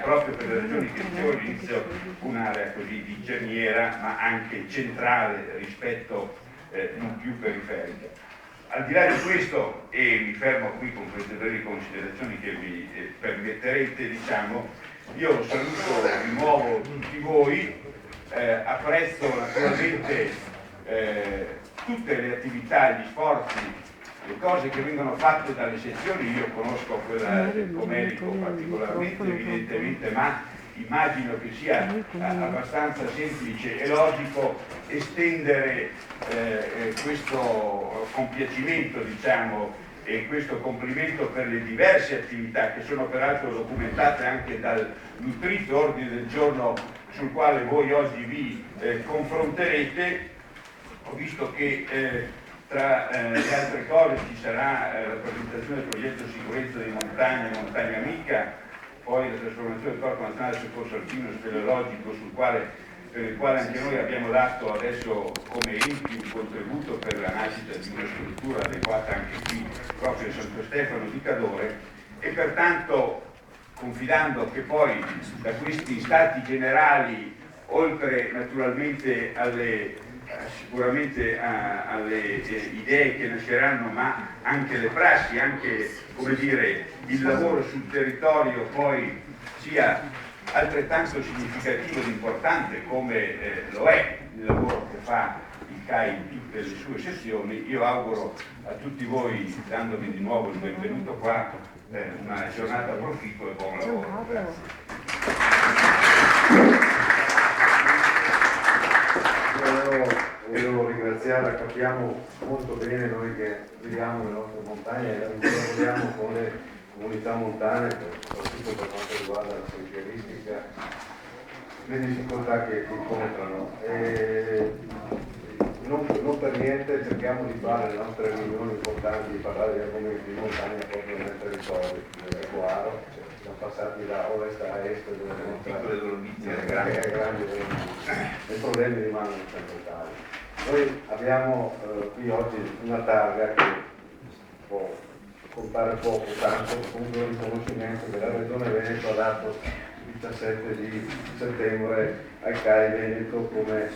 proprio per le ragioni che dicevo all'inizio, un'area così di cerniera ma anche centrale rispetto non più periferica. Al di là di questo, e mi fermo qui con queste brevi considerazioni che mi permetterete, diciamo, io saluto di nuovo tutti voi, apprezzo naturalmente tutte le attività, gli sforzi, le cose che vengono fatte dalle sezioni. Io conosco quella del Comerico particolarmente, evidentemente, ma immagino che sia abbastanza semplice e logico estendere questo compiacimento, diciamo, e questo complimento per le diverse attività che sono peraltro documentate anche dal nutrito ordine del giorno sul quale voi oggi vi confronterete. Ho visto che tra le altre cose ci sarà la presentazione del progetto sicurezza di montagna e montagna amica, poi la trasformazione del Corpo Nazionale del Soccorso Alpino e Speleologico, per il quale anche noi abbiamo dato adesso come enti un contributo per la nascita di una struttura adeguata anche qui proprio a Santo Stefano di Cadore, e pertanto confidando che poi da questi stati generali, oltre naturalmente sicuramente alle idee che nasceranno, ma anche le prassi, anche, come dire, il lavoro sul territorio poi sia altrettanto significativo ed importante come lo è il lavoro che fa il CAI in tutte le sue sezioni. Io auguro a tutti voi, dandovi di nuovo il benvenuto qua, una giornata proficua e buon lavoro. Grazie. Volevo ringraziare, capiamo molto bene noi che viviamo nelle nostre montagne e lavoriamo con le comunità montane, soprattutto per quanto riguarda la sentieristica, le difficoltà che incontrano. Non per niente cerchiamo di fare le nostre riunioni importanti, di parlare di argomenti di montagna proprio nel territorio del Reguaro. Siamo passati da ovest a est delle piccole Dolomiti alle grandi Dolomiti. I problemi rimangono sempre tali. Noi abbiamo qui oggi una targa che può contare poco, tanto comunque un riconoscimento che la Regione Veneto ha dato il 17 di settembre al CAI Veneto come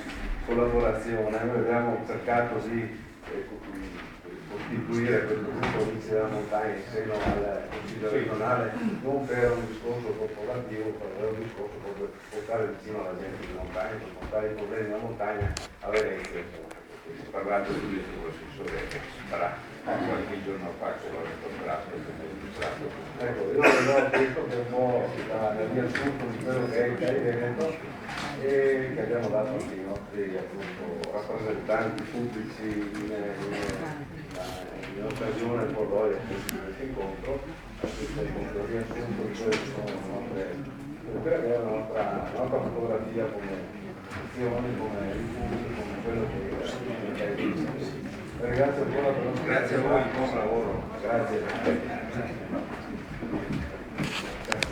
collaborazione. Noi abbiamo cercato di costituire questo gruppo Amici della Montagna in seno al Consiglio regionale non per un discorso corporativo, per un discorso proprio per stare vicino alla gente di montagna, per portare i problemi della montagna a Venezia. Si è parlato subito con l'assessore Barà qualche giorno fa che l'ho incontrato e mi ha illustrato. Ecco, io ho questo che è un po' la riassunto di quello che è il CAI Veneto e che abbiamo dato anche ai nostri appunto, rappresentanti pubblici in occasione poi di questo incontro, questo riassunto di quelle che sono quella che è la nostra fotografia come azione, come rifugio, come quello che è il. Grazie ancora per la. Grazie a voi, buon lavoro. Grazie.